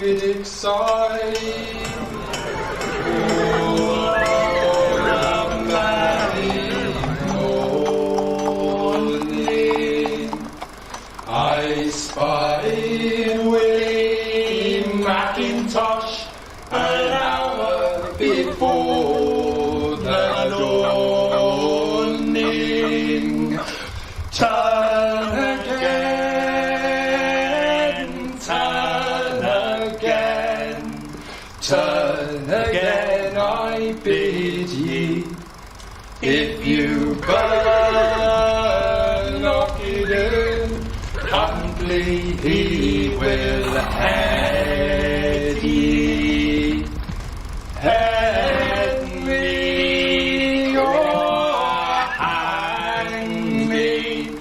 Fiddich side. I spied Willie Macintosh an hour before the dawning. Turn again, turn again, turn again, I bid ye. If you burn Auchindoun, humbly he will head ye. Head me or hang me,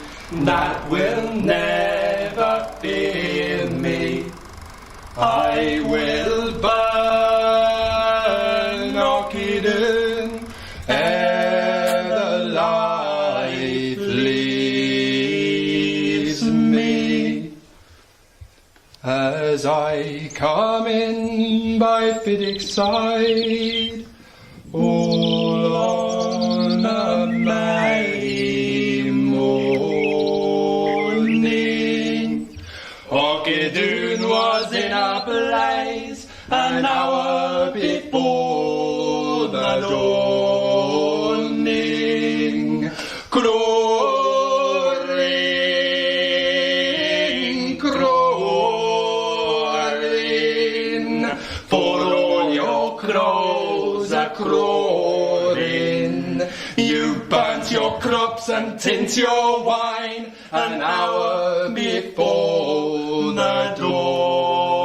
that will never fear me. I will burn Auchindoun ere the life leaves me. As I come in by Fiddich's side, all on a May morning, Auchindoun was in a blaze an hour before the dawning. Crowing, crowing, for all your crows are crowing. You burnt your crops and tint your wine an hour before the dawning.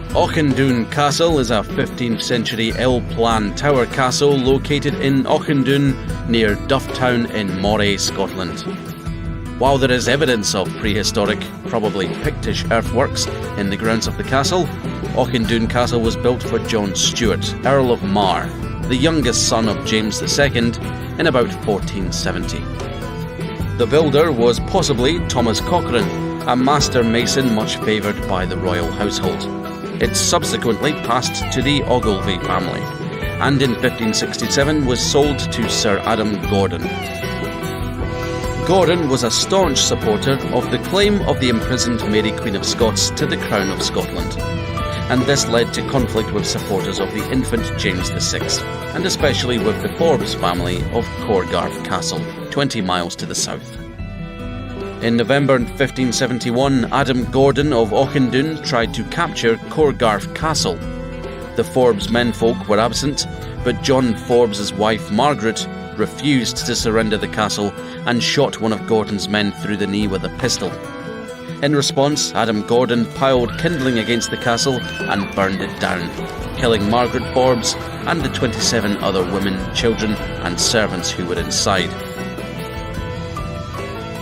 Auchindoun Castle is a 15th century ill-planned tower castle located in Auchindoun near Dufftown in Moray, Scotland. While there is evidence of prehistoric, probably Pictish earthworks in the grounds of the castle, Auchindoun Castle was built for John Stuart, Earl of Mar, the youngest son of James II, in about 1470. The builder was possibly Thomas Cochrane, a master mason much favoured by the royal household. It subsequently passed to the Ogilvy family, and in 1567 was sold to Sir Adam Gordon. Gordon was a staunch supporter of the claim of the imprisoned Mary Queen of Scots to the Crown of Scotland, and this led to conflict with supporters of the infant James VI, and especially with the Forbes family of Courgarth Castle, 20 miles to the south. In November 1571, Adam Gordon of Auchindoun tried to capture Courgarth Castle. The Forbes menfolk were absent, but John Forbes' wife Margaret refused to surrender the castle and shot one of Gordon's men through the knee with a pistol. In response, Adam Gordon piled kindling against the castle and burned it down, killing Margaret Forbes and the 27 other women, children and servants who were inside.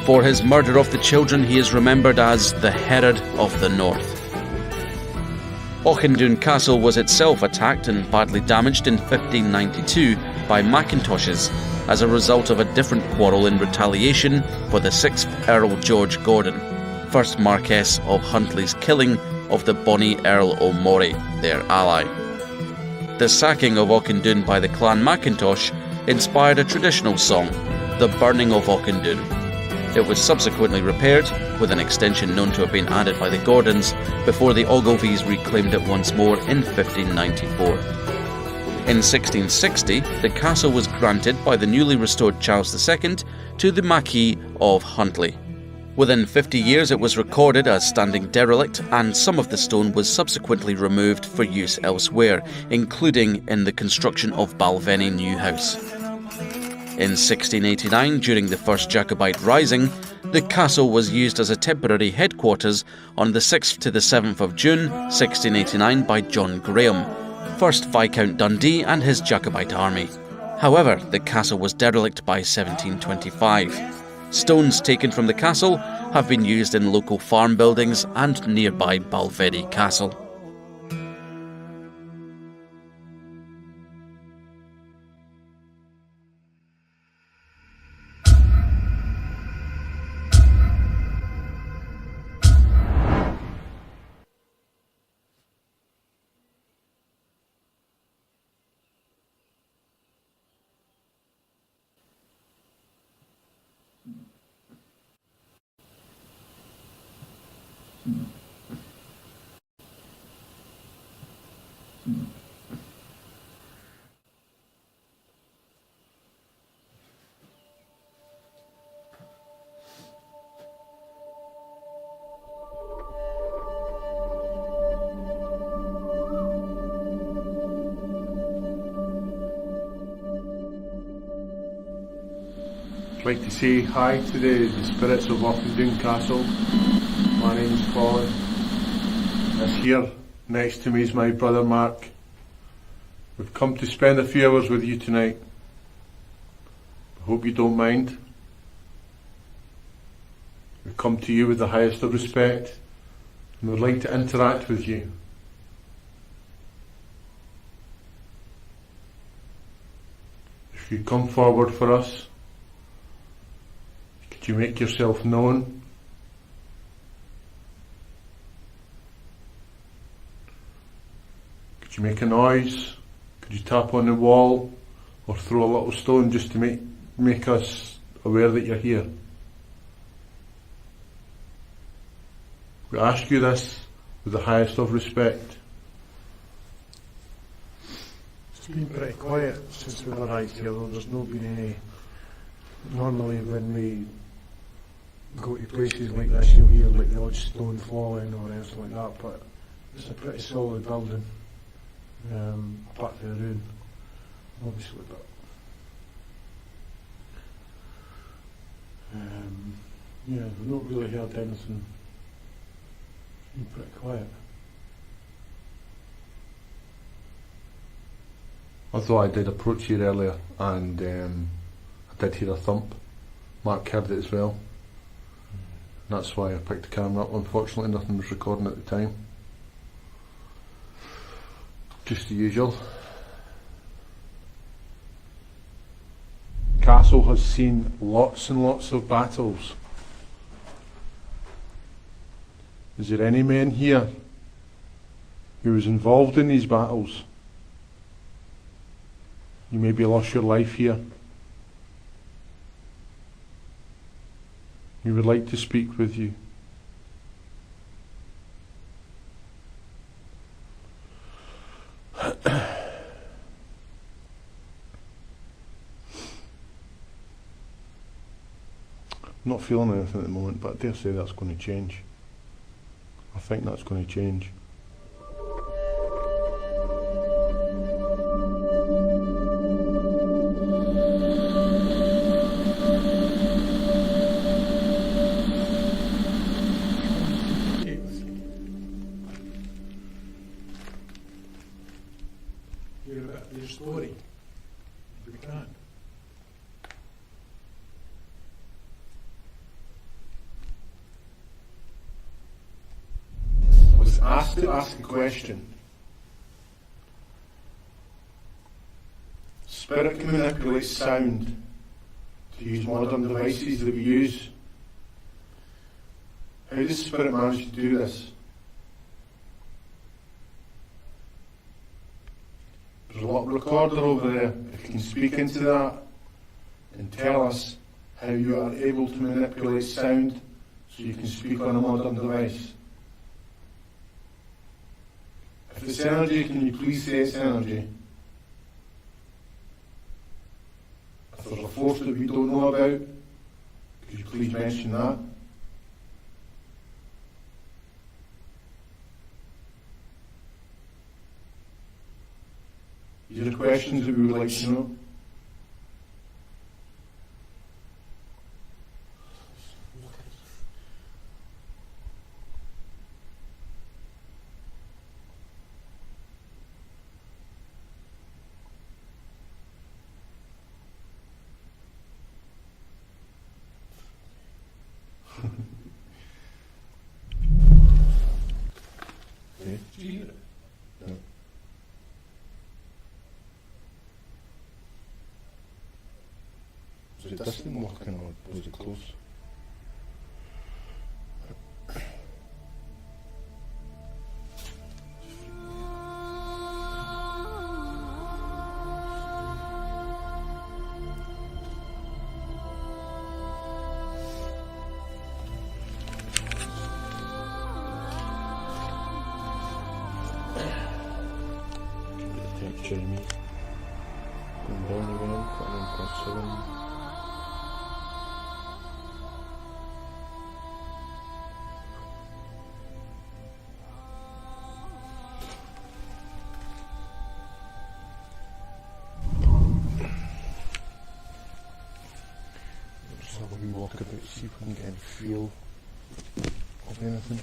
For his murder of the children, he is remembered as the Herod of the North. Auchindoun Castle was itself attacked and badly damaged in 1592 by Macintoshes as a result of a different quarrel in retaliation for the 6th Earl George Gordon, 1st Marquess of Huntly's killing of the Bonnie Earl O'Moray, their ally. The sacking of Auchindoun by the clan Macintosh inspired a traditional song, The Burning of Auchindoun. It was subsequently repaired, with an extension known to have been added by the Gordons, before the Ogilvies reclaimed it once more in 1594. In 1660, the castle was granted by the newly restored Charles II to the Marquis of Huntly. Within 50 years it was recorded as standing derelict, and some of the stone was subsequently removed for use elsewhere, including in the construction of Balvenie New House. In 1689, during the First Jacobite Rising, the castle was used as a temporary headquarters on the 6th to the 7th of June 1689 by John Graham, 1st Viscount Dundee and his Jacobite army. However, the castle was derelict by 1725. Stones taken from the castle have been used in local farm buildings and nearby Balvenie Castle. like to say hi to the spirits of Auchindoun Castle. My name's Colin. This here next to me is my brother Mark. We've come to spend a few hours with you tonight. I hope you don't mind. We've come to you with the highest of respect and would like to interact with you. If you come forward for us, could you make yourself known? Could you make a noise? Could you tap on the wall or throw a little stone just to make us aware that you're here? We ask you this with the highest of respect. It's been pretty quiet since we've arrived here, though there's not been any. Normally when we go to places like this you'll hear like the odd stone falling or anything like that, but it's a pretty solid building, apart from the ruin obviously, but yeah, we've not really heard anything. It's been pretty quiet. Although I did approach you earlier and I did hear a thump. Mark heard it as well. And that's why I picked the camera up. Unfortunately nothing was recording at the time. Just the usual. Castle has seen lots and lots of battles. Is there any man here who was involved in these battles? You maybe lost your life here. We would like to speak with you. I'm not feeling anything at the moment, but I dare say that's going to change. I think that's going to change. Hear about your story, if we can. I was asked to ask a question. Spirit can manipulate sound to use modern devices that we use. How does Spirit manage to do this? There's a little recorder over there. If you can speak into that and tell us how you are able to manipulate sound so you can speak on a modern device. If it's energy, can you please say it's energy? If there's a force that we don't know about, could you please mention that? These are questions that we would like to know. Okay. Did you hear it? No. Was it distant walking or was it close? Jamie. Going down again, 1.7. feel of anything.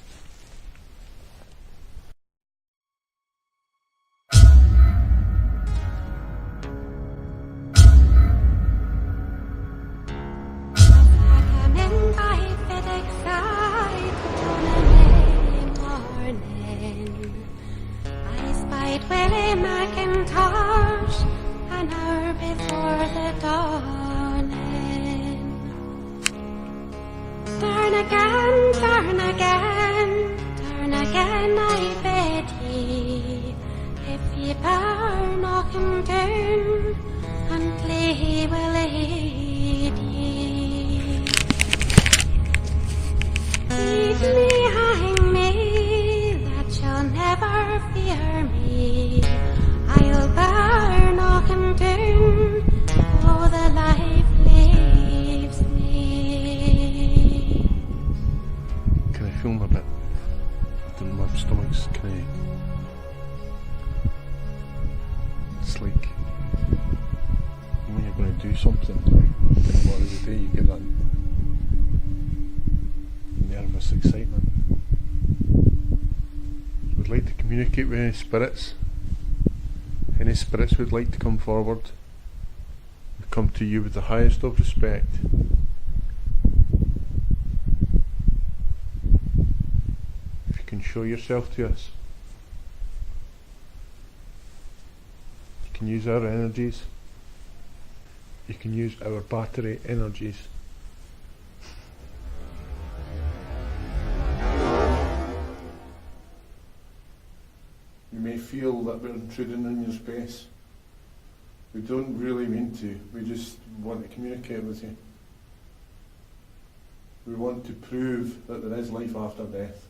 An hour before the dawning. Turn again, I bid ye. If ye burn Auchindoun, unclear will aid ye. Lead me, hang me, that shall never fear me. I'll burn Auchindoun, though the life leaves me. Can I feel my bit? My stomach's kind of... It's like when you're going to do something, like what is the day, you get that nervous excitement. We'd like to communicate with any spirits. Any spirits would like to come forward. We come to you with the highest of respect. If you can show yourself to us, you can use our energies. You can use our battery energies. You may feel that we're intruding in your space. We don't really mean to. We just want to communicate with you. We want to prove that there is life after death.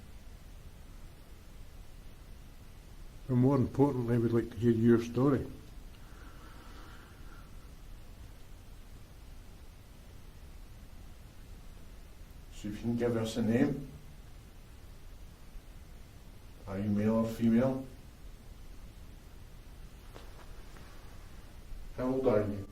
And more importantly, we'd like to hear your story. So if you can give us a name. Are you male or female? How old are you?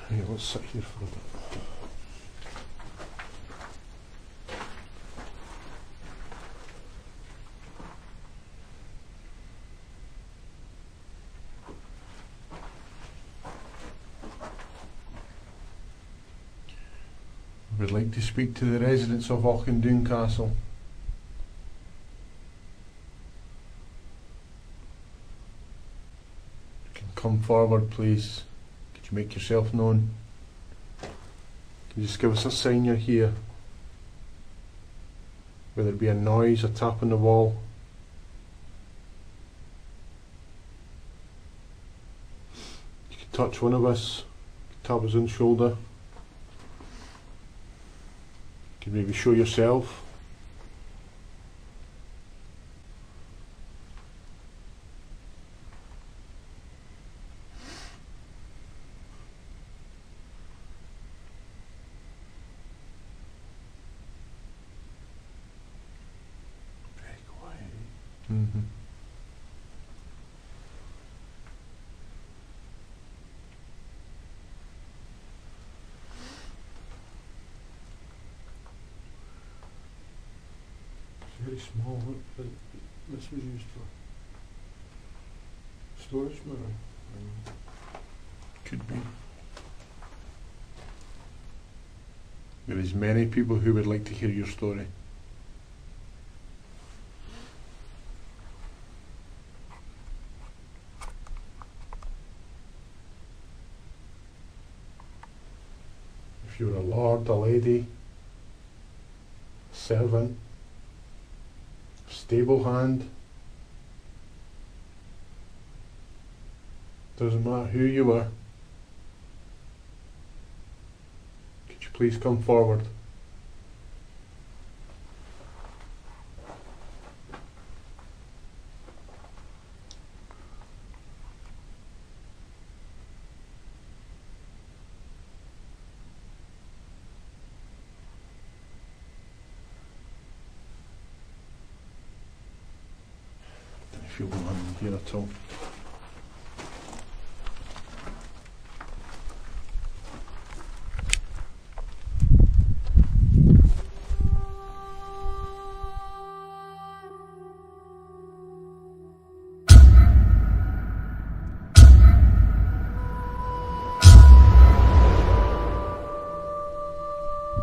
Yeah, let's sit here for a bit. We'd like to speak to the residents of Auchindoun Castle. You can come forward, please. Could you make yourself known? Can you just give us a sign you're here? Whether it be a noise, a tap on the wall. You can touch one of us, tap us on the shoulder. You can maybe show yourself. Very quiet. Mm-hmm. Very small. What this was used for? Storage mirror? Could be. There is many people who would like to hear your story. If you're a lord, a lady, servant, stable hand, doesn't matter who you are, could you please come forward? feel none here at all.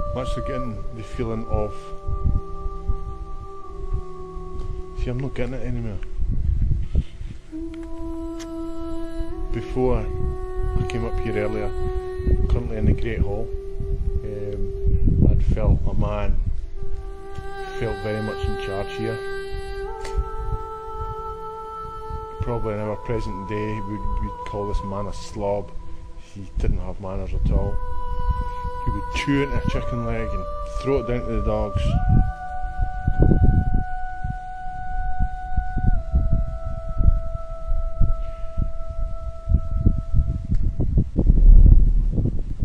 I'm actually getting the feeling of, see, I'm not getting it anymore. Before I came up here earlier, currently in the Great Hall, I'd felt a man, felt very much in charge here. Probably in our present day we'd call this man a slob. He didn't have manners at all. He would chew into a chicken leg and throw it down to the dogs.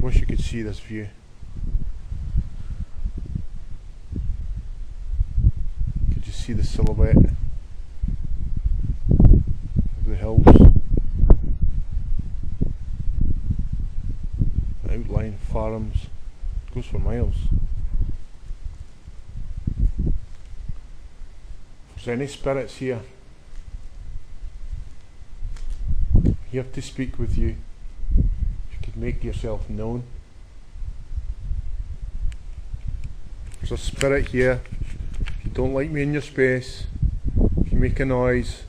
Wish you could see this view. Could you see the silhouette of the hills? The outline farms goes for miles. If there's any spirits here to speak with you, make yourself known. There's a spirit here. If you don't like me in your space, if you make a noise,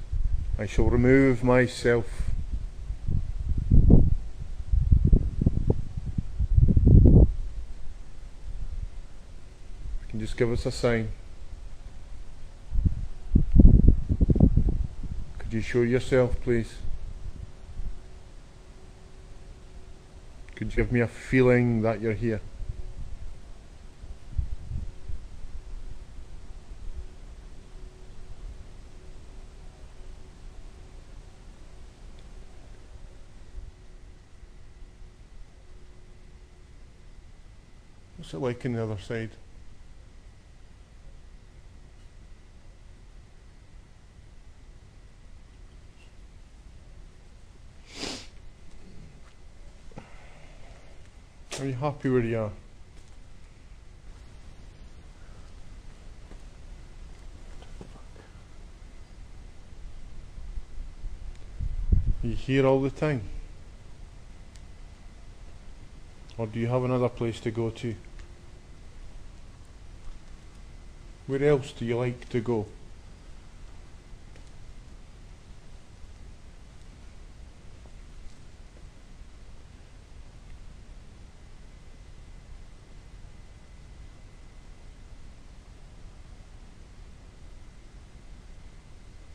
I shall remove myself. You can just give us a sign. Could you show yourself, please? Could you give me a feeling that you're here? What's it like on the other side? Are you happy where you are? Are you here all the time? Or do you have another place to go to? Where else do you like to go?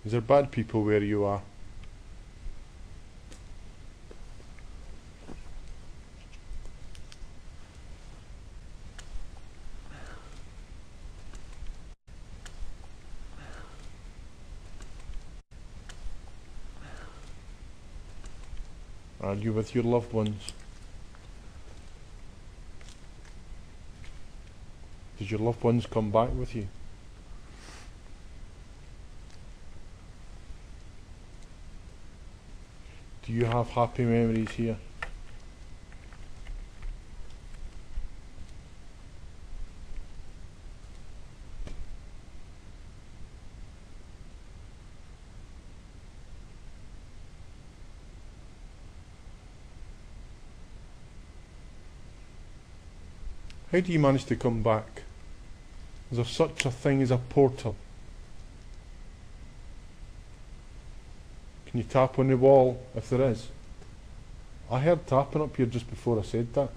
Is there bad people where you are? Are you with your loved ones? Did your loved ones come back with you? Do you have happy memories here? How do you manage to come back? Is there such a thing as a portal? Can you tap on the wall if there is? I heard tapping up here just before I said that.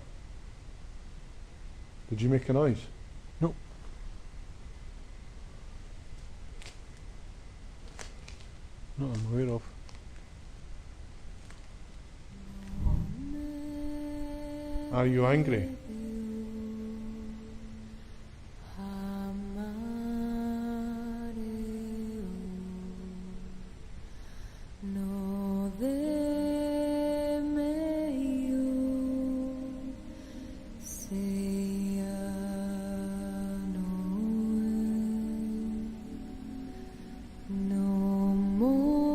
Did you make a noise? No. Not I'm aware of. Are you angry? No more.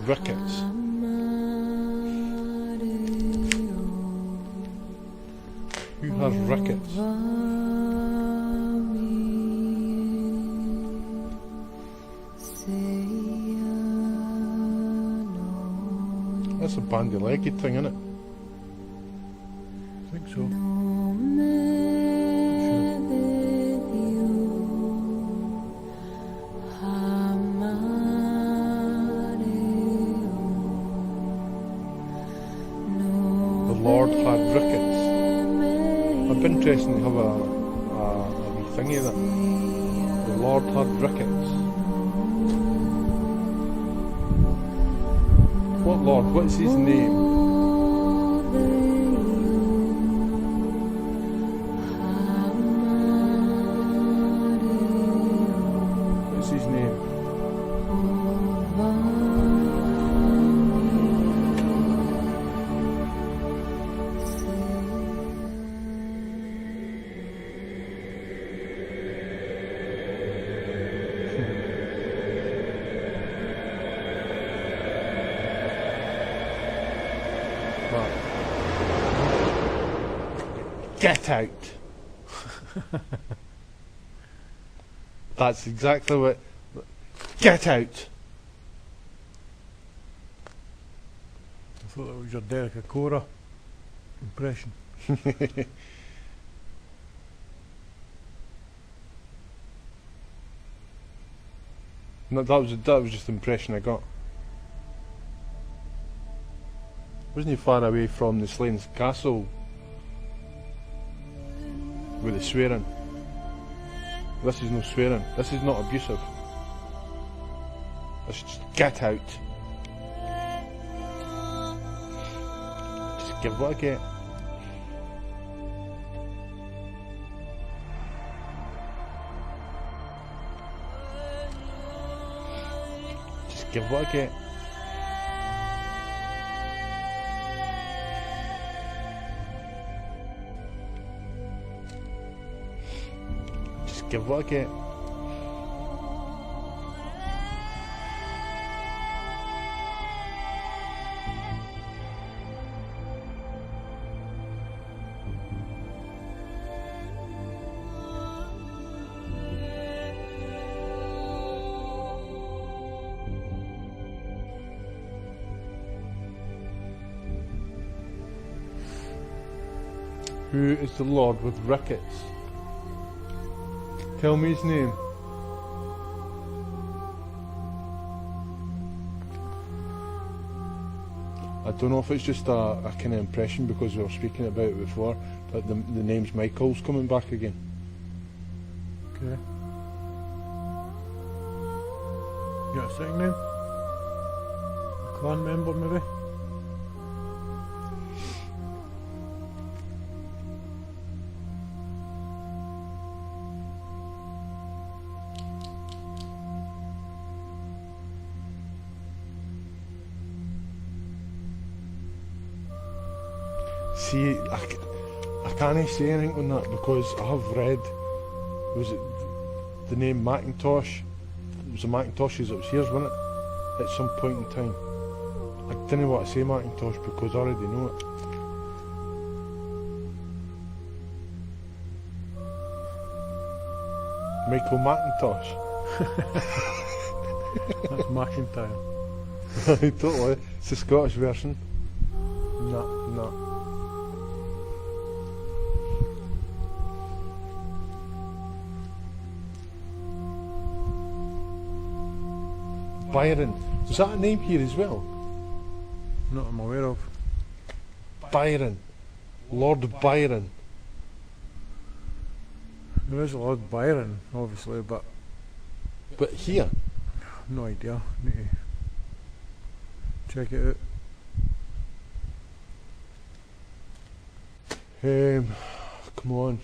Rickets. Who has rickets? That's a bandy-legged thing, isn't it? I think so. The Lord had rickets. It'd be interesting to have a wee thingy of that. The Lord had rickets. What Lord? What's his name? What's his name? Get out! That's exactly what. Get out! I thought that was your Derek Cora impression. No, that was just the impression I got. Wasn't he far away from the Slane's castle with the swearing? This is no swearing. This is not abusive. Let's just get out. Just give what I get. Just give what I get. Just give what I get. Who is the Lord with rickets? Tell me his name. I don't know if it's just a kind of impression because we were speaking about it before, but the name's Michael's coming back again. Okay. You got a second name? A clan member maybe? See, I can't say anything on that because I have read, was it the name Macintosh? It was the Macintoshes that was here, wasn't it? At some point in time. I didn't want to say Macintosh because I already know it. Michael Macintosh. That's McIntyre. Totally. It's the Scottish version. No. Byron. Is that a name here as well? Not I'm aware of. Byron. Lord Byron. There is a Lord Byron, obviously, but But here? no idea. Need to check it out. Come on.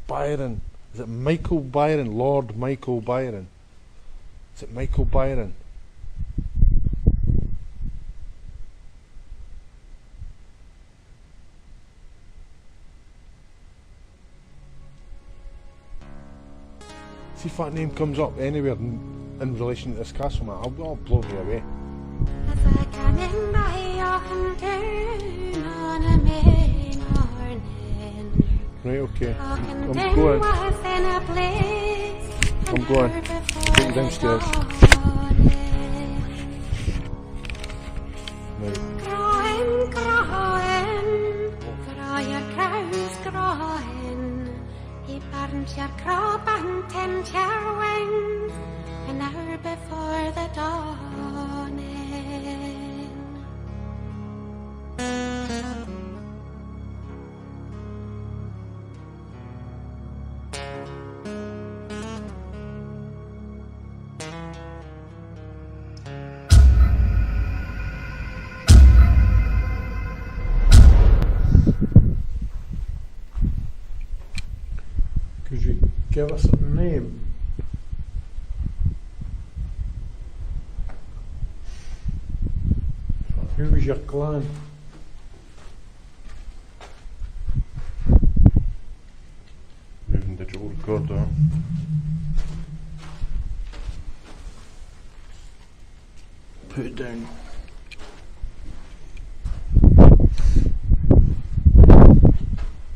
Byron. Is it Michael Byron? Lord Michael Byron. Is it Michael Byron? See if that name comes up anywhere in relation to this castle, man, I'll blow you away. As I came in by Auchindoun on a May morning, Right, okay. I'm Auchindoun going. was in a blaze. I'm going. Take you downstairs. Right. Growing, growing, grow your crows growing. He burns your crop and tends your wings an hour before the dawning. Could you give us a name? Who was your clan? Moving digital recorder. Put it down.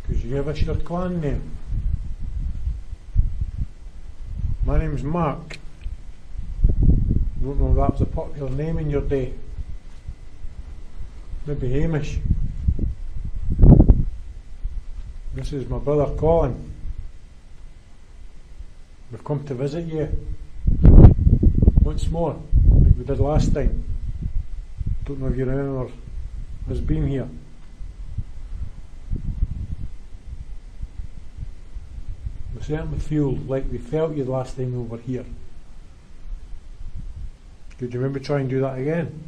Could you give us your clan name? My name's Mark. Don't know if that was a popular name in your day. Maybe Hamish. This is my brother Colin. We've come to visit you once more, like we did last time. Don't know if you remember us being here. We certainly feel like we felt you the last time we were here. Could you maybe try and do that again?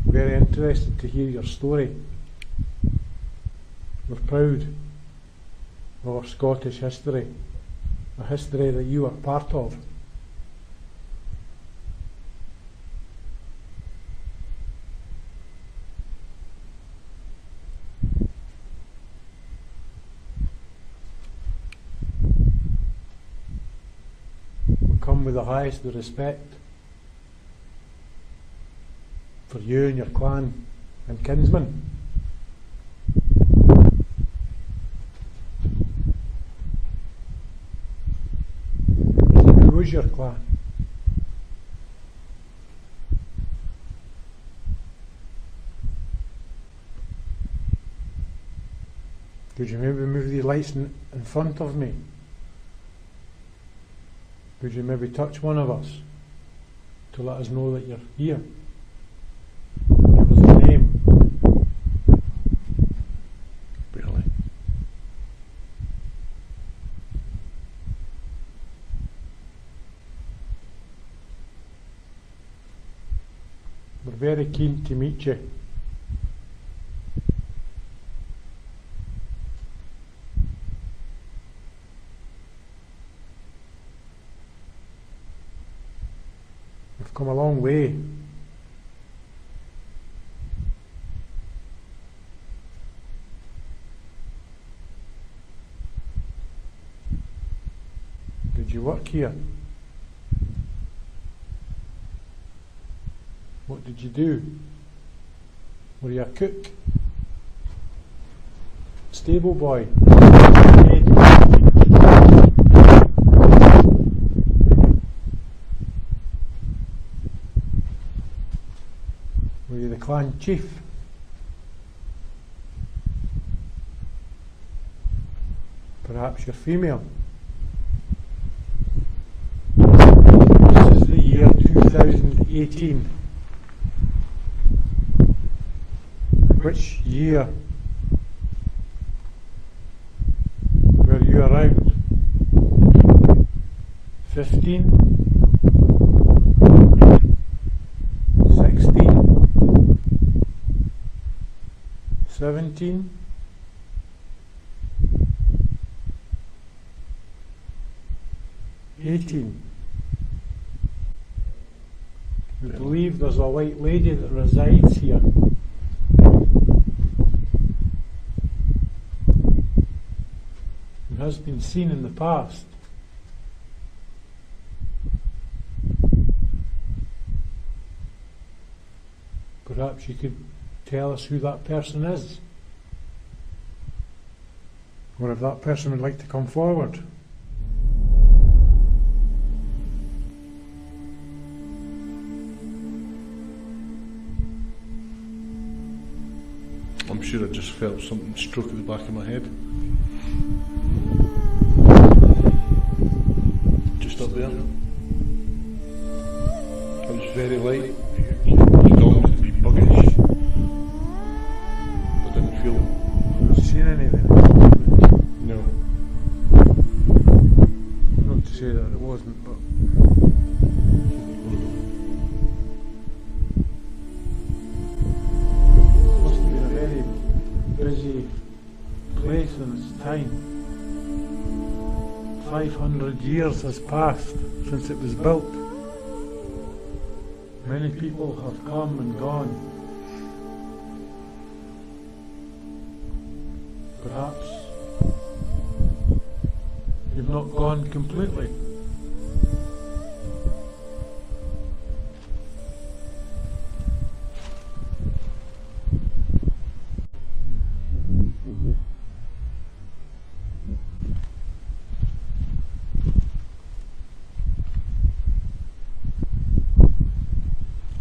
Very interested to hear your story. We're proud of our Scottish history, a history that you are part of. We come with the highest of respect for you and your clan and kinsmen. Who was your clan? Could you maybe move the lights in front of me? Could you maybe touch one of us to let us know that you're here? Give us a name. Barely. We're very keen to meet you. We've come a long way. Did you work here? What did you do? Were you a cook? Stable boy? Maid? Were you the clan chief? Perhaps you're female? This is the year 2018. Which year were you around? 15? 16? 17? 18? We believe there's a white lady that resides here. has been seen in the past. Perhaps you could tell us who that person is, or if that person would like to come forward. I'm sure I just felt something stroke at the back of my head. Just up there. It was very light. It was dawned to be buggish. I didn't feel it. Have you seen anything? No. Not to say that it wasn't, but must have been a very busy place in its time. 500 years has passed since it was built. Many people have come and gone. Perhaps you've not gone completely.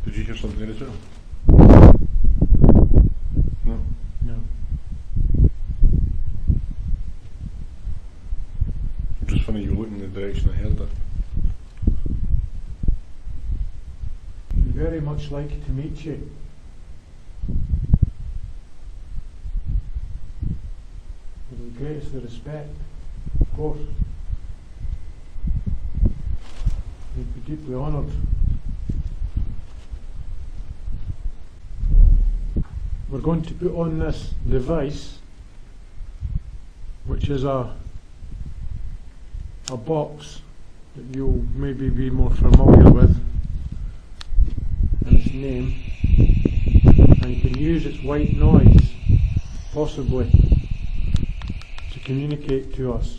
Did you hear something as well? No. No. Just funny you looking in the direction I heard it. I'd very much like to meet you. With the greatest of respect, of course. I'd be deeply honoured. We're going to put on this device, which is a box that you'll maybe be more familiar with, and its name, and you can use its white noise possibly to communicate to us.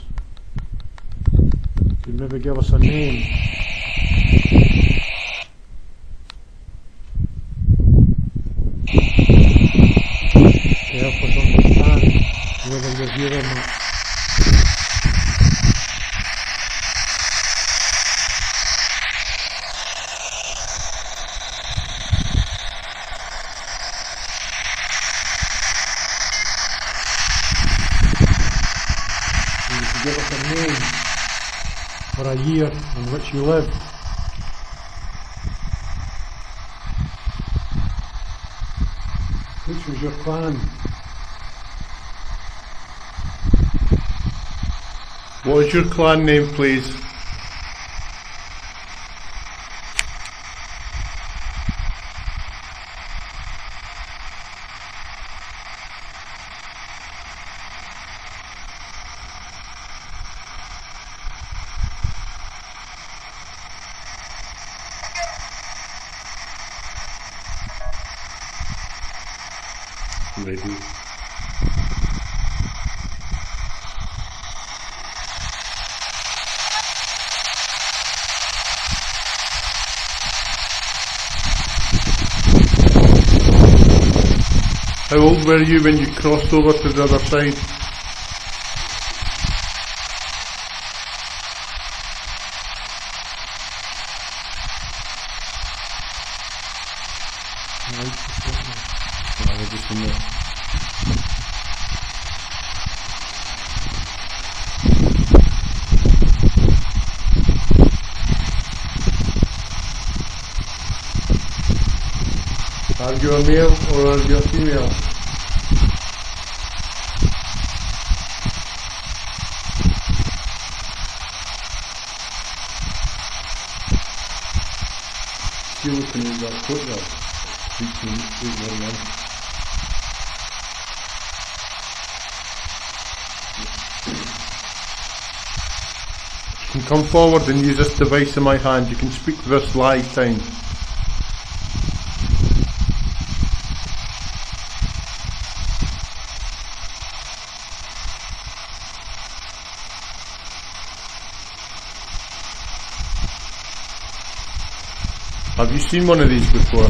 You could maybe give us a name. To help us understand whether you're here or not. You could give us a name or a year in which you lived. Which was your clan? What is your clan name, please? Maybe. How old were you when you crossed over to the other side? Just a minute. Are you a male or are you a female? You looking at that foot there? 18, 8, 1, 1. You can come forward and use this device in my hand. You can speak to this live time. Have you seen one of these before?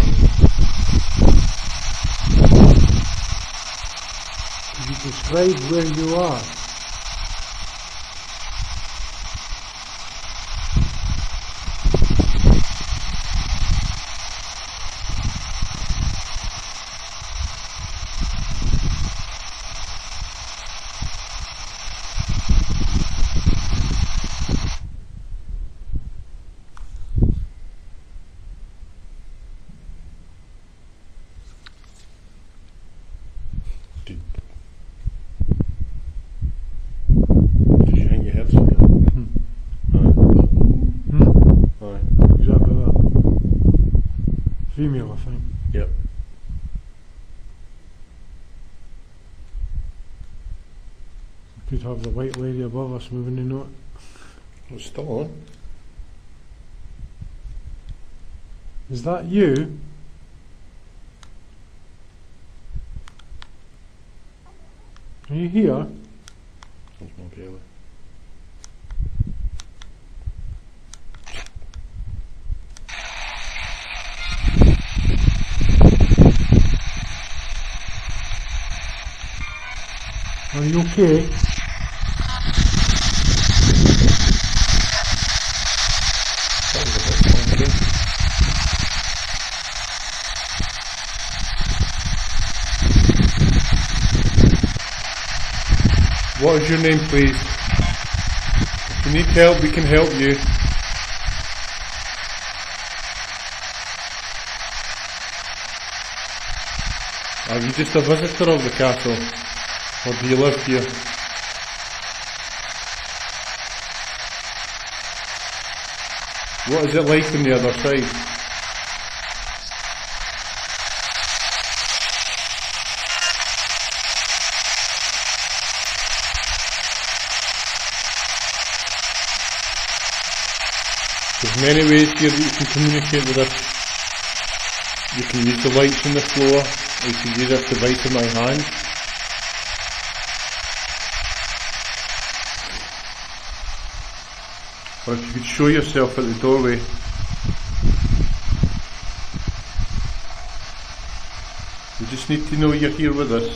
Could you describe where you are? Did you think you heard something? Aye. Exactly that. Female, I think. Yep. Could have the white lady above us moving the note. It's still on. Is that you? Are you here? It's not really. Are you okay? That was a bit funky. What is your name, please? If you need help, we can help you. Are you just a visitor of the castle? Or do you live here? What is it like on the other side? There's many ways here that you can communicate with us. You can use the lights on the floor, or you can use this device in my hand. Or if you could show yourself at the doorway. We just need to know you're here with us.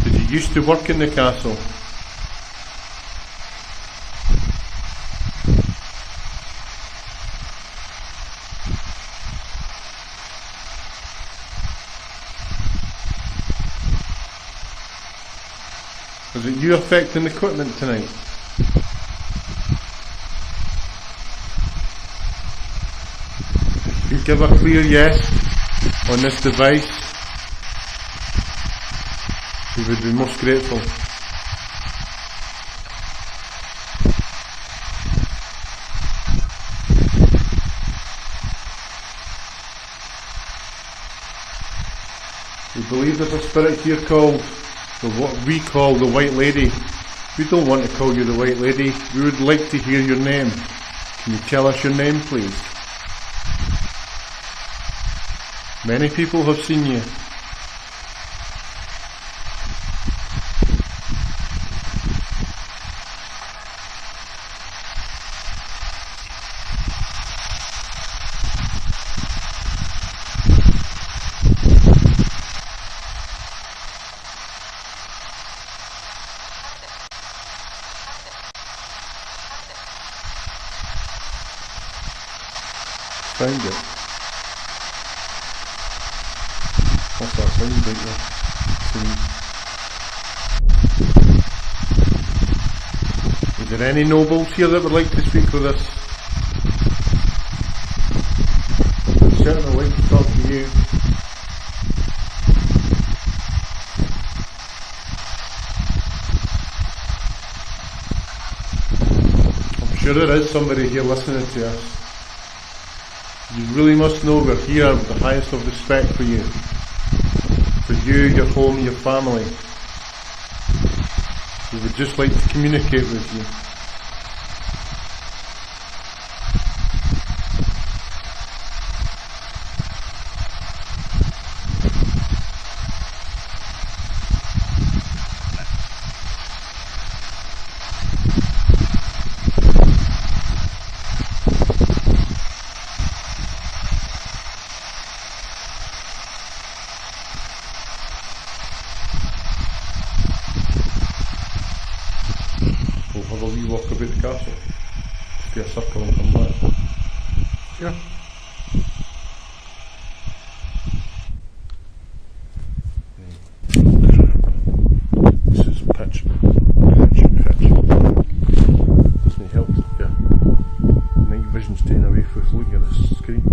Did you used to work in the castle? Is it you affecting the equipment tonight? You give a clear yes on this device, we would be most grateful. We believe there's a spirit here called what we call the White Lady. We don't want to call you the White Lady. We would like to hear your name. Can you tell us your name, please? Many people have seen you. Find it. What's that sound like there? Is there any nobles here that would like to speak with us? We'd certainly like to talk to you. I'm sure there is somebody here listening to us. You really must know we're here with the highest of respect for you. For you, your home, your family. We would just like to communicate with you. have a wee walk about the castle? Do a circle and come back? Sure. This is pitch. Doesn't help. Yeah. Night vision's staying away from looking at this screen.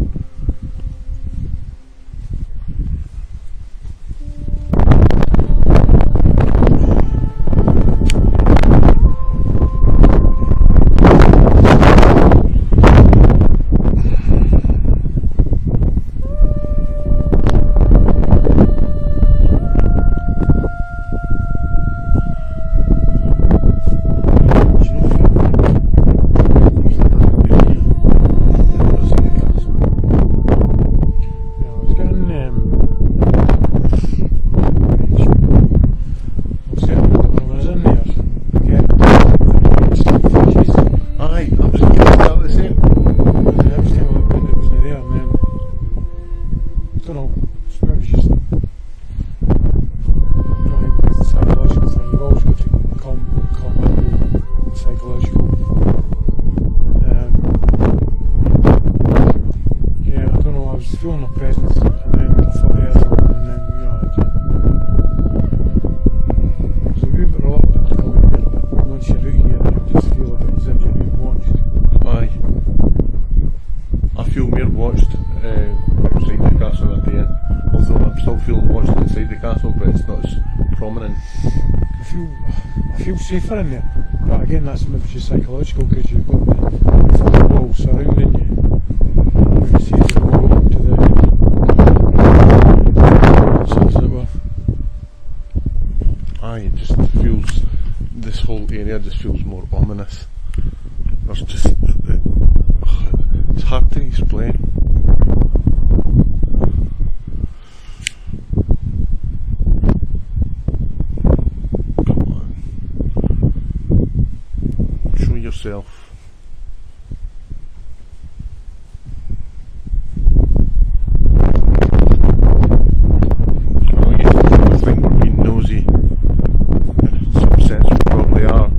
Safer in there, but again that's maybe just psychological because you've got the wall surrounding you. You see the wall up to the as it were. Aye, it just feels, this whole area just feels more ominous. There's just, it's hard to explain. Yourself. I think we're being nosy, and in some sense we probably are.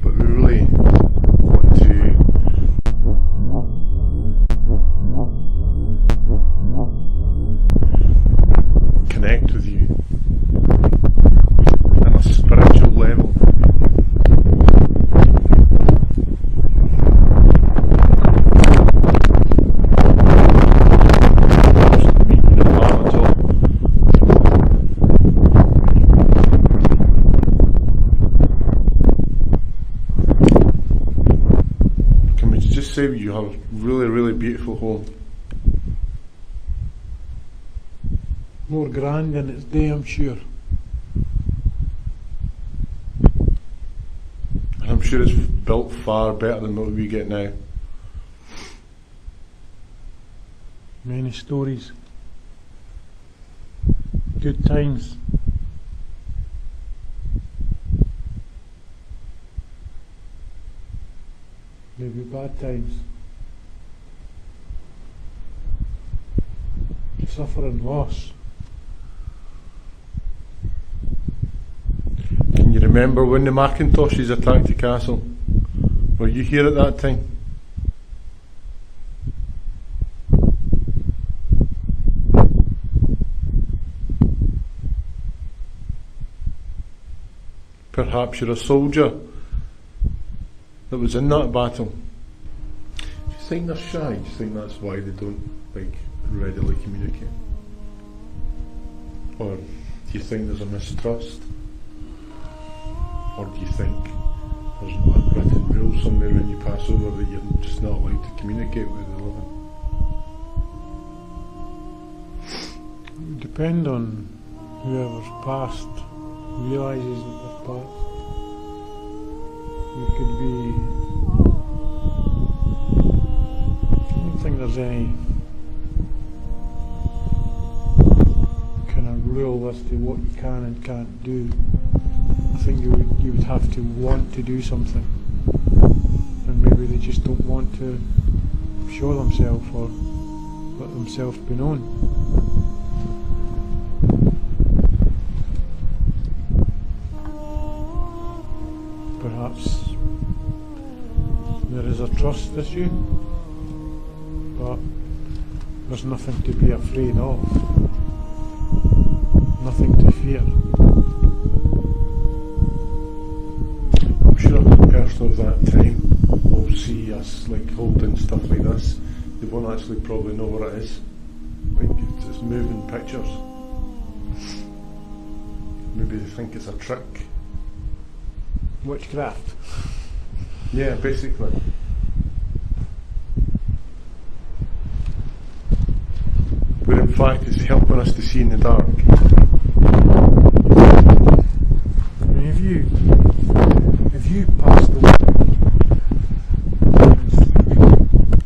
But we really want to connect with you on a spiritual level. Meeting the man at all. Can we just say you have a really, really beautiful home? More grand than its day, I'm sure. And I'm sure it's built far better than what we get now. Many stories. Good times. Maybe bad times. Suffering, loss. Can you remember when the Macintoshes attacked the castle? Were you here at that time? Perhaps you're a soldier that was in that battle. Do you think they're shy? Do you think that's why they don't readily communicate? Or do you think there's a mistrust? Or do you think there's an unwritten rule somewhere when you pass over that you're just not allowed to communicate with the living? It would depend on whoever's past realises that they're past. You could be... I don't think there's any kind of rule as to what you can and can't do. I think you would have to want to do something, and maybe they just don't want to show themselves or let themselves be known. trust issue, but there's nothing to be afraid of, nothing to fear. I'm sure a person of that time will see us like holding stuff like this. They won't actually probably know what it is. Like it's moving pictures. Maybe they think it's a trick. Witchcraft. Yeah, basically. But in fact it's helping us to see in the dark. I mean, if you passed away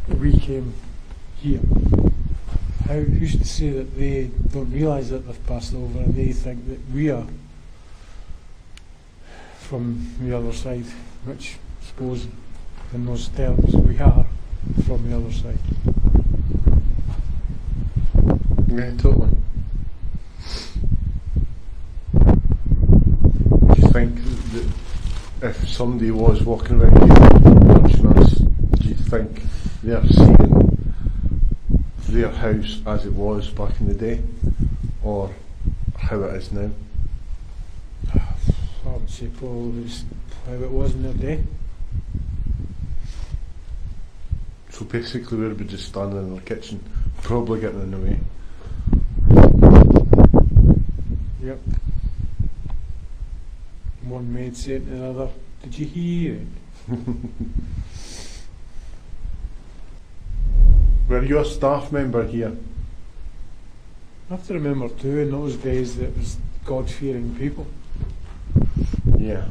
and we came here, who's to say that they don't realise that they've passed over and they think that we are from the other side, which I suppose in those terms we are from the other side. Yeah, totally. Do you think that if somebody was walking around here watching us, do you think they're seeing their house as it was back in the day, or how it is now? I would say probably just how it was in their day. So basically we'd be just standing in the kitchen, probably getting in the way. Yep. One maid saying to the other, "Did you hear it?" Were you a staff member here? I have to remember too, in those days that it was God-fearing people. Yeah.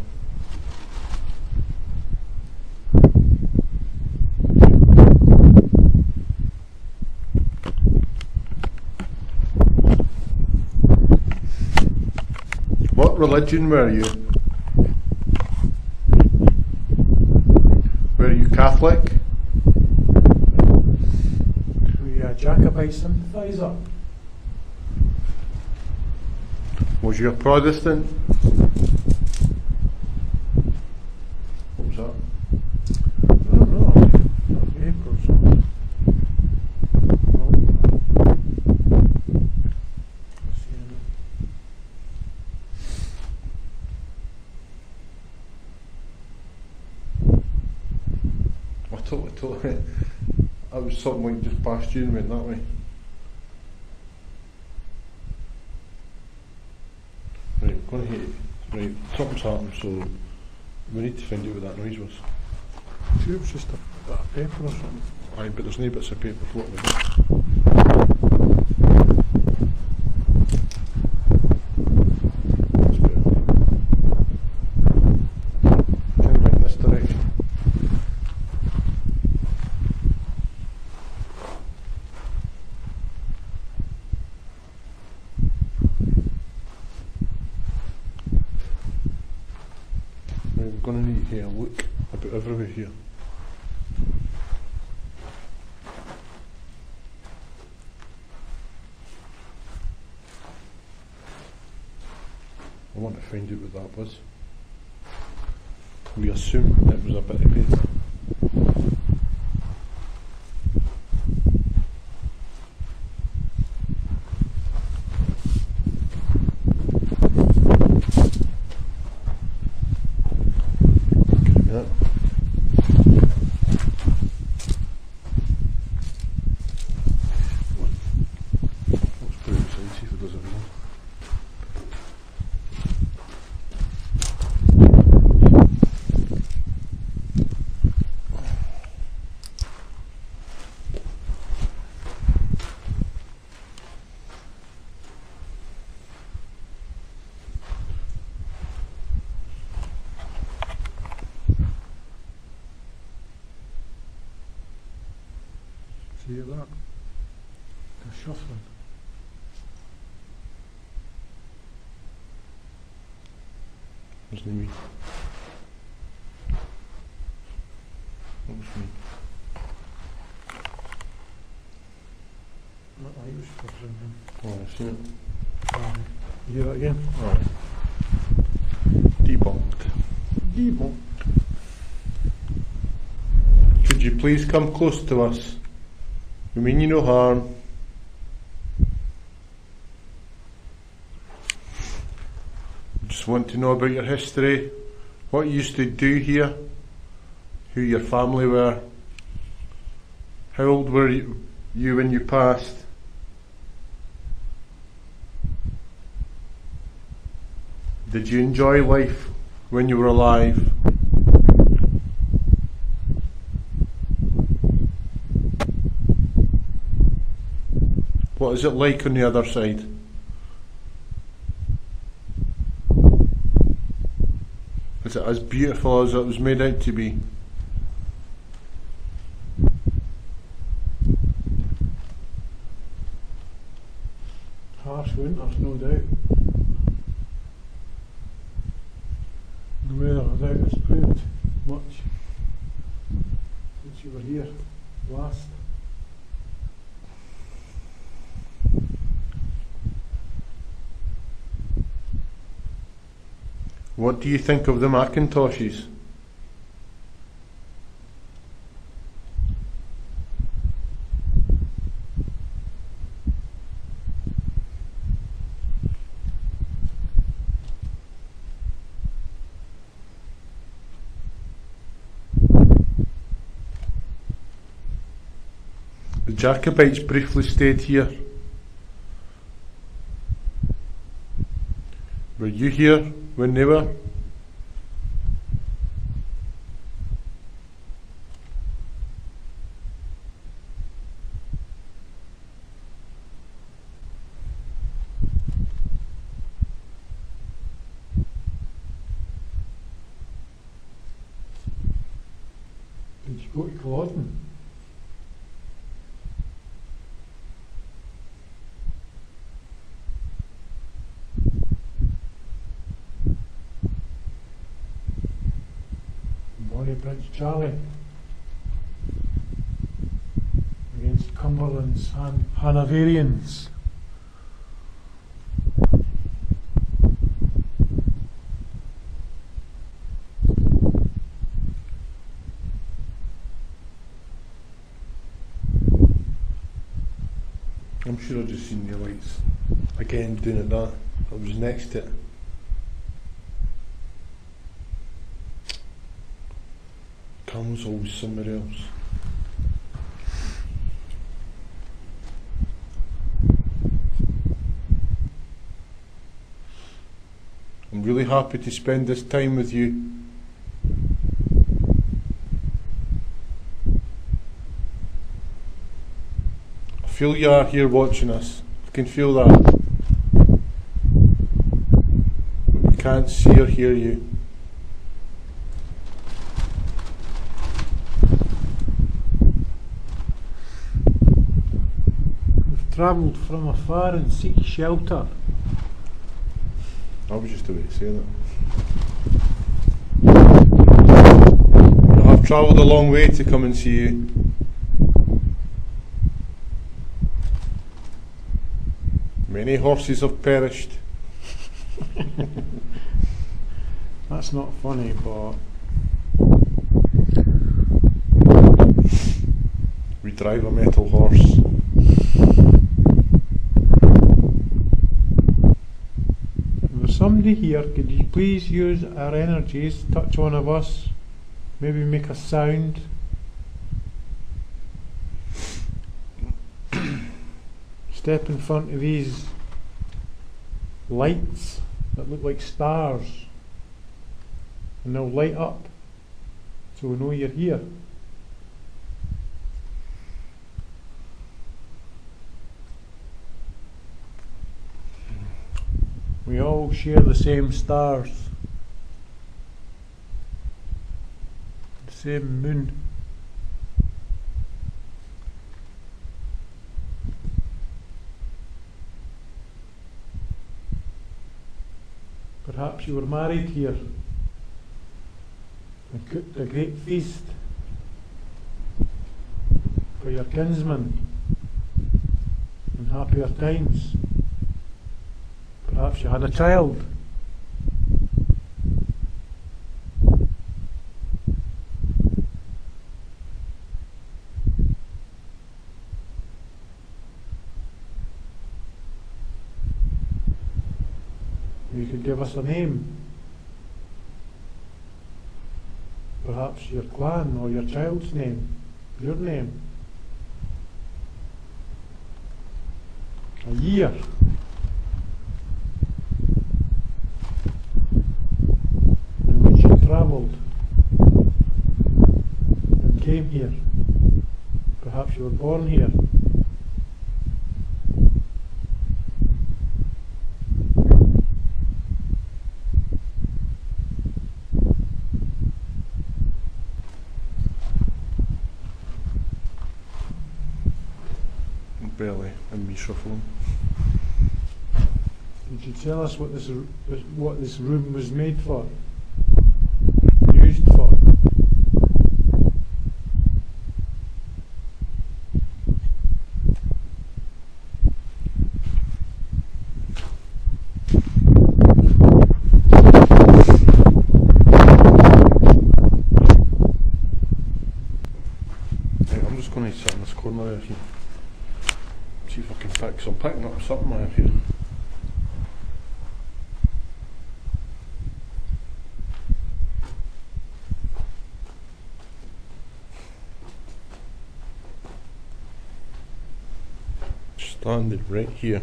What religion were you? Were you Catholic? Were you a Jacobite sympathiser? Was you a Protestant? What was that? I don't know. Papers. Totally. I was something like just past you and went that way. Right, we're going to hit. Right, something's happened, so we need to find out what that noise was. See, it was just a bit of paper or something. Aye, but there's no bits of paper floating about. That's better. Kind of in this direction. Right, we're going to need to have a look about everywhere here. I want to find out what that was. We assume it was a bit of paper. Yeah. Let's put it inside, see if it does everything. See that? They're shuffling. There's no me. What was me? I was shuffling them. Oh, I see it. You hear that again? Oh. Debunked. Debunked. Could you please come close to us? We mean you no harm. Just want to know about your history, what you used to do here, who your family were, how old were you when you passed. Did you enjoy life when you were alive? What is it like on the other side? Is it as beautiful as it was made out to be? Harsh winters, no doubt. The weather without has improved much since you were here last. What do you think of the Macintoshes? The Jacobites briefly stayed here. Were you here when they were? Did you go to Culloden? Prince Charlie against Cumberland's Hanoverians. I'm sure I've just seen the lights again doing it that. I was next to it. Cam's always somewhere else. I'm really happy to spend this time with you. I feel you are here watching us. I can feel that. But we can't see or hear you. Travelled from afar and seek shelter. I was just about to say that. I have travelled a long way to come and see you. Many horses have perished. That's not funny, but we drive a metal horse. Somebody here, could you please use our energies, touch one of us, maybe make a sound? Step in front of these lights that look like stars and they'll light up so we know you're here. We all share the same stars, the same moon. Perhaps you were married here and cooked a great feast for your kinsman in happier times. Perhaps you had a child. You could give us a name. Perhaps your clan or your child's name, your name. A year. In which you travelled and came here. Perhaps you were born here. Barely a microphone. Could you tell us what this room was made for? Used for? Right, I'm just going to sit in this corner there here. See if I can I'm picking up something out here. Standing right here.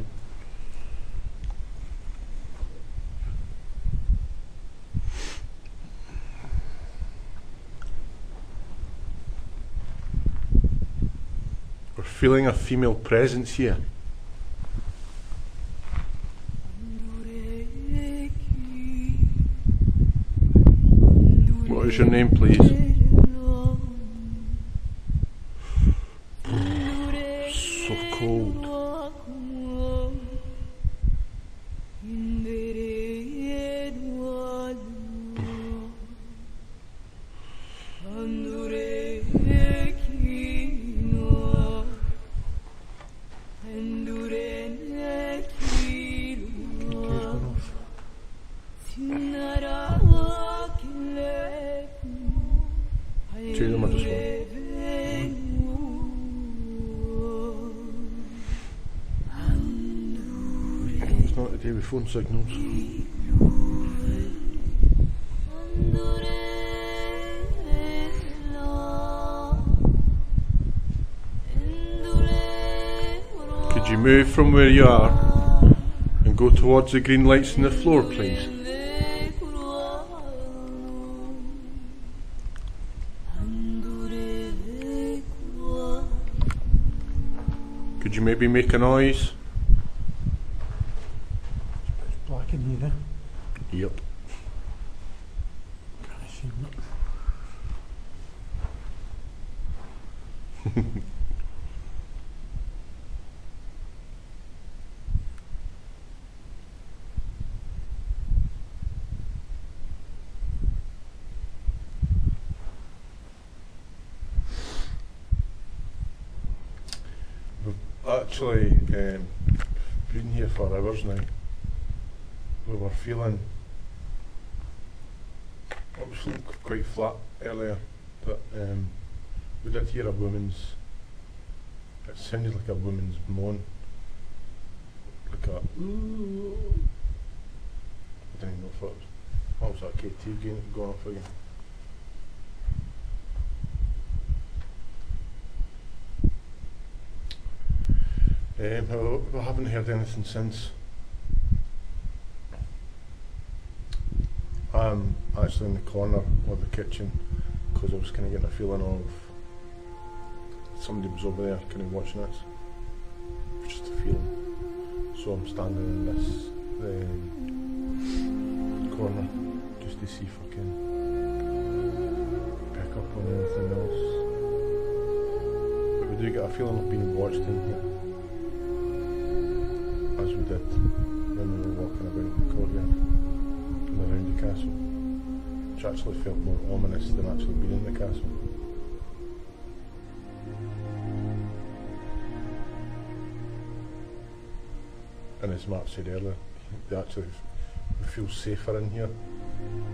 We're feeling a female presence here. What is your name, please? So cold. Two of them are just one. It's not today with phone signals. Could you move from where you are and go towards the green lights on the floor, please? Could you maybe make a noise? It's black in here, eh? Yep. Can I see that? Actually, been here for hours now. We were feeling, it was feeling quite flat earlier, but we did hear a woman's, it sounded like a woman's moan, like a ooh. I didn't know if it was, what was that, KT going off again? We haven't heard anything since. I'm actually in the corner of the kitchen because I was kind of getting a feeling of somebody was over there kind of watching us. It was just a feeling. So I'm standing in this corner just to see if I can pick up on anything else. But we do get a feeling of being watched in here, as we did when we were walking about the courtyard and around the castle, which actually felt more ominous than actually being in the castle. And as Mark said earlier, we feel safer in here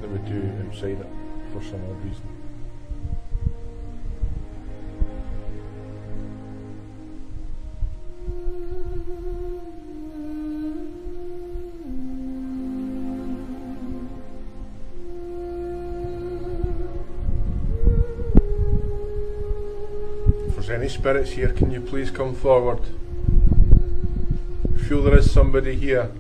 than we do outside it for some odd reason. Any spirits here, can you please come forward? Feel there is somebody here.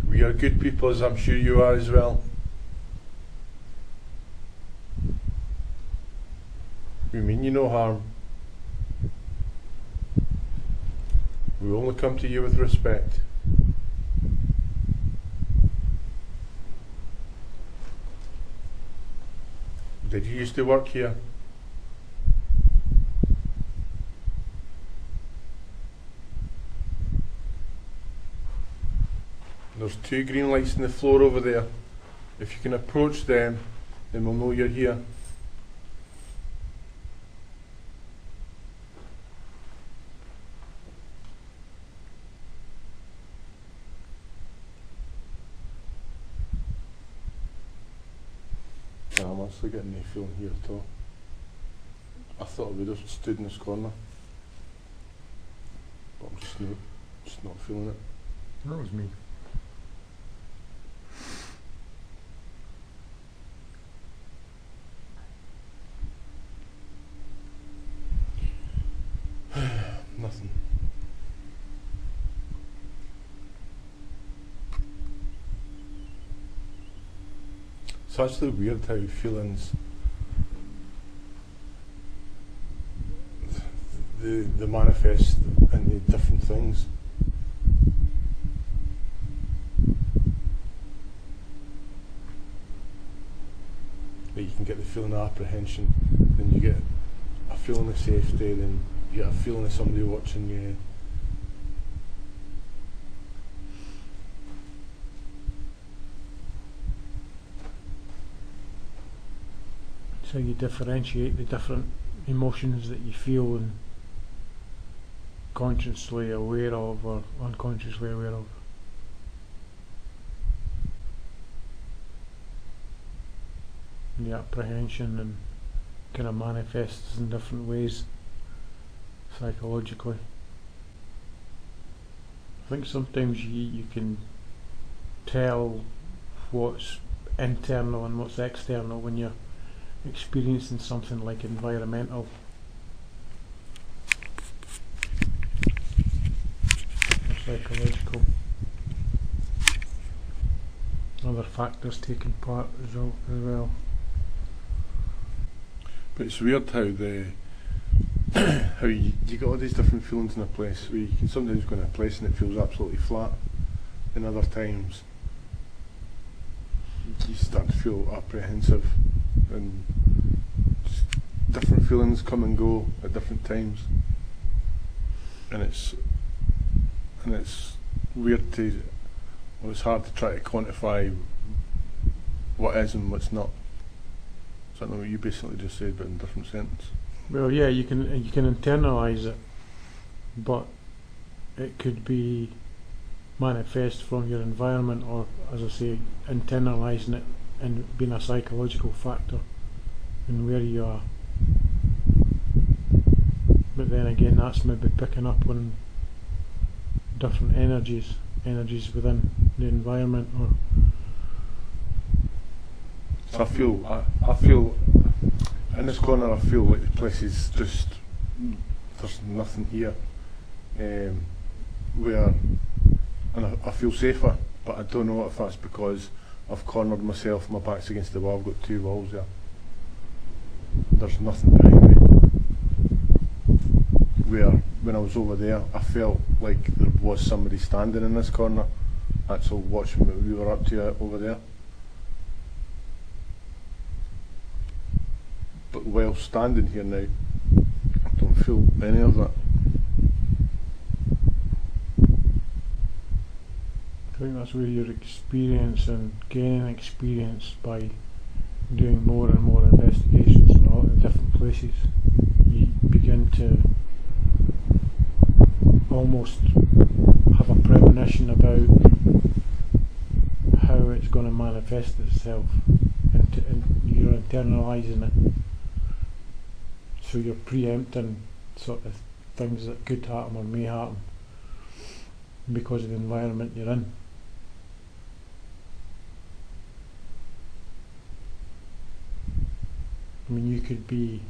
We are good people, as I'm sure you are as well. We mean you no harm. We only come to you with respect. Did you used to work here? There's 2 green lights on the floor over there. If you can approach them, then we'll know you're here. I'm honestly getting no feeling here at all. I thought I would have stood in this corner, but I'm just not feeling it. That was me. Nothing. It's actually weird how feelings, they manifest into different things. Like you can get the feeling of apprehension, then you get a feeling of safety, then you get a feeling of somebody watching you. So you differentiate the different emotions that you feel and consciously aware of or unconsciously aware of. The apprehension and kind of manifests in different ways psychologically. I think sometimes you can tell what's internal and what's external when you're experiencing something like environmental. Or psychological. Other factors taking part as well. But it's weird how how you get all these different feelings in a place where you can sometimes go in a place and it feels absolutely flat, and other times you start to feel apprehensive, and just different feelings come and go at different times, and it's weird to, well, it's hard to try to quantify what is and what's not. Is that not what you basically just said, but in a different sentence? Well, yeah, you can internalise it, but it could be manifest from your environment, or, as I say, internalising it and being a psychological factor in where you are. But then again, that's maybe picking up on different energies within the environment, or. So I feel in this corner, I feel like the place is just, there's nothing here, and I feel safer, but I don't know if that's because I've cornered myself, my back's against the wall, I've got 2 walls there. There's nothing behind me. Where when I was over there, I felt like there was somebody standing in this corner, actually watching what we were up to over there. But while standing here now, I don't feel any of that. I think that's where you're experiencing, gaining experience by doing more and more investigations in a lot of different places. You begin to almost have a premonition about how it's going to manifest itself, and you're internalising it. So you're preempting sort of things that could happen or may happen. because of the environment you're in. I mean, you could be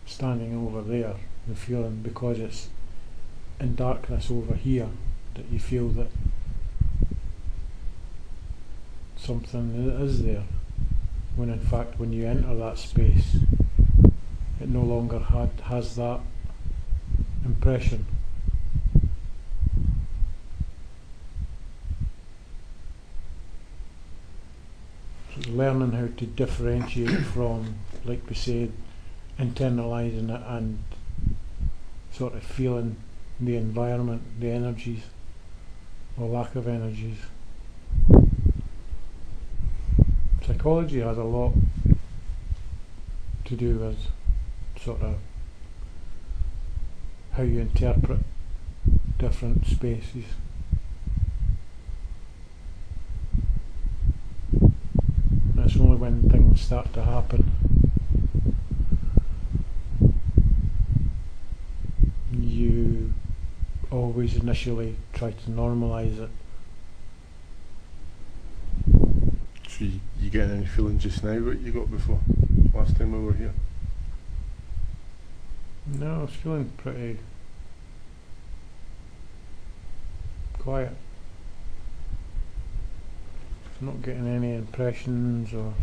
standing over there and feeling, because it's in darkness over here, that you feel that something is there, when in fact when you enter that space it no longer has that impression. So learning how to differentiate from, like we said, internalising it and sort of feeling the environment, the energies or lack of energies. Psychology has a lot to do with sort of how you interpret different spaces. And it's only when things start to happen you always initially try to normalise it. So you getting any feeling just now what you got before, last time we were here? No, I was feeling pretty quiet. Not getting any impressions or...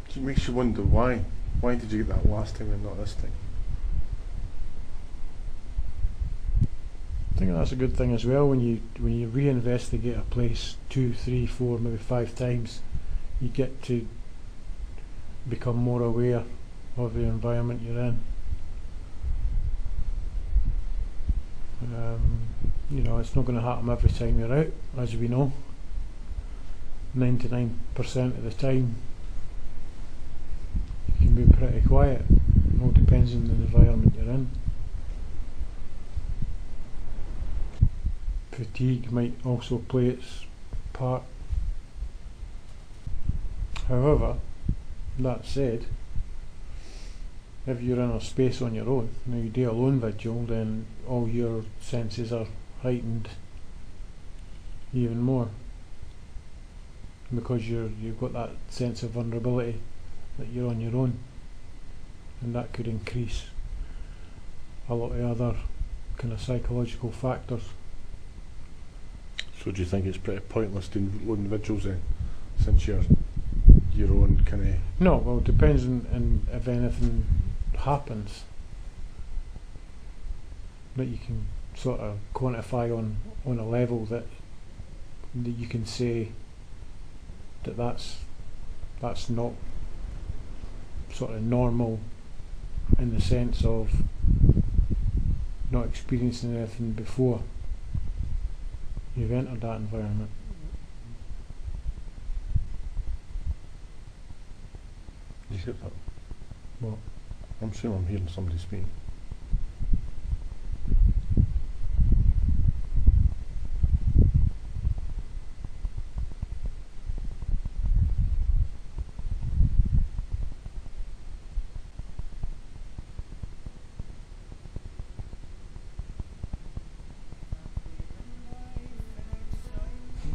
It makes you wonder why. Why did you get that last time and not this time? I think that's a good thing as well. When you reinvestigate a place 2, 3, 4, maybe 5 times, you get to become more aware of the environment you're in. You know, it's not going to happen every time you're out, as we know. 99% of the time you can be pretty quiet. It all depends on the environment you're in. Fatigue might also play its part. However, that said, if you're in a space on your own, now you do a lone vigil, then all your senses are heightened even more, because you've got that sense of vulnerability that you're on your own, and that could increase a lot of other kind of psychological factors. So do you think it's pretty pointless doing lone vigils then, since you're your own kind of... No, well, it depends on if anything happens that you can sort of quantify on a level that you can say that that's not sort of normal, in the sense of not experiencing anything before you've entered that environment. Did you hear that? What? I'm sure I'm hearing somebody speaking.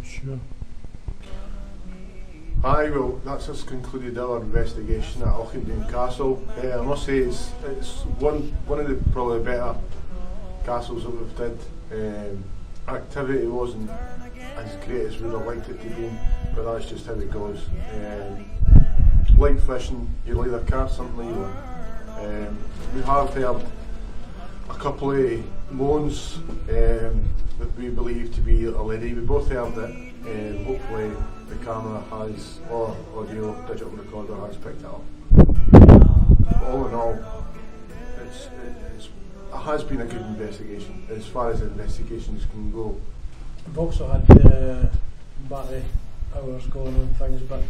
Sure. Aye, well, that's us concluded our investigation at Auchindoun Castle. I must say it's one of the probably better castles that we've did. Activity wasn't as great as we'd have liked it to be, but that's just how it goes. Like fishing, you'll either catch something or you won't. We have heard a couple of moans that we believe to be a lady. We both heard it, and hopefully the camera has, or audio digital recorder has picked it up. But all in all, it has been a good investigation, as far as investigations can go. We've also had battery hours going on things, but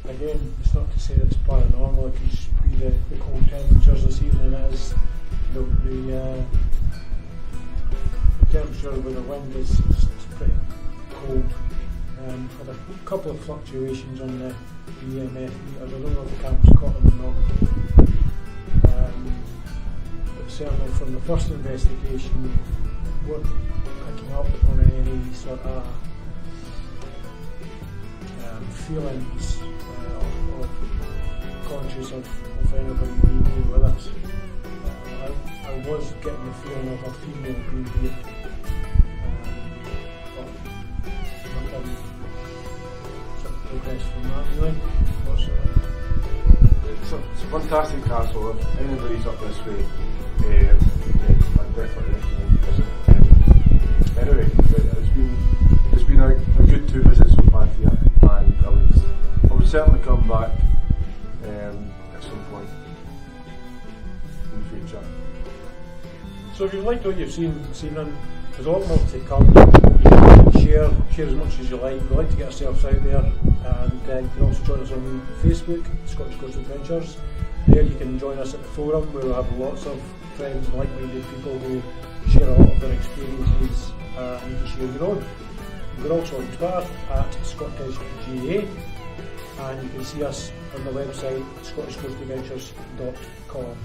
again, it's not to say that it's paranormal. It could just be the cold temperatures this evening. Is the temperature with the wind is pretty cold. Had a couple of fluctuations on the EMF meter. I don't know if the camera's caught them or not. But certainly from the first investigation, we weren't picking up any sort of feelings or conscious of anybody being with us. I was getting the feeling of a female being here, but nothing sort of progressed from that really. It's a fantastic castle. If anybody's up this way, I definitely recommend you visit. Anyway, it's been a good 2 visits so far here, and I would certainly come back at some point in the future. So if you've liked what you've seen this evening, there's a lot more to come. You can share as much as you like. We like to get ourselves out there, and you can also join us on Facebook, Scottish Coast Adventures. There you can join us at the forum, where we have lots of friends and like-minded people who share a lot of their experiences, and you can share your own. We're also on Twitter at ScottishGA, and you can see us on the website scottishcoastadventures.com.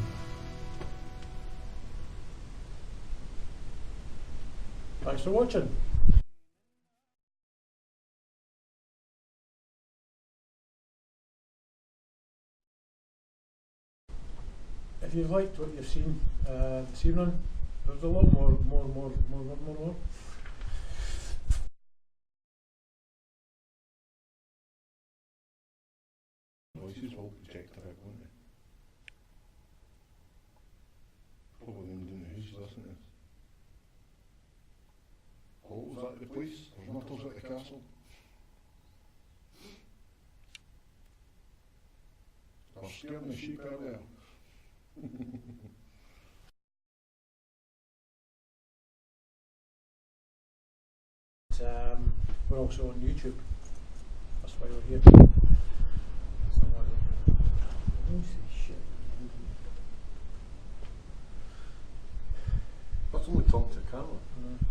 Thanks for watching. If you've liked what you've seen this evening, there's a lot more. Voices will be checked out, won't they? Probably them doing the houses, isn't it? Oh, was that the police? There's nutters at the castle. They're scaring the sheep earlier. We're also on YouTube. That's why we're here. That's only talking to a camera.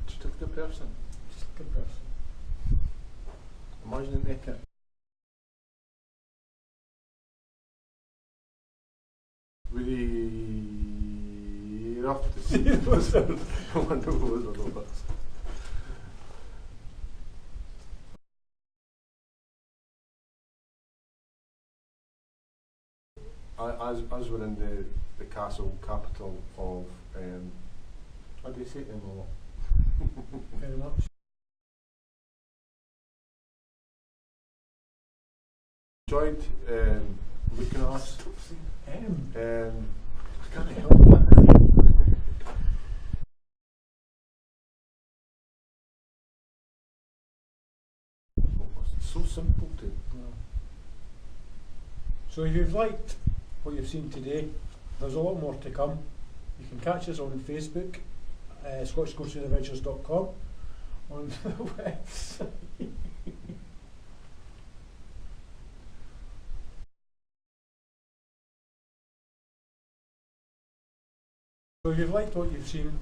Just look at the person. Just look at the person. Imagine it naked. We're off to see those. I wonder who was with us. As we're in the castle capital of how do you say it in law? Very much. Enjoyed looking at us. I can't help it. It's so simple to. So if you've liked what you've seen today, there's a lot more to come. You can catch us on Facebook, ScottishCoastAdventures.com, on the website. So if you've liked what you've seen,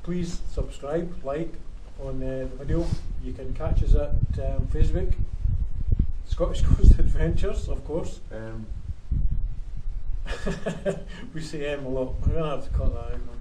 please subscribe, like on the video. You can catch us at Facebook, Scottish Coast Adventures, of course. We say a lot. We're going to have to cut that out, man.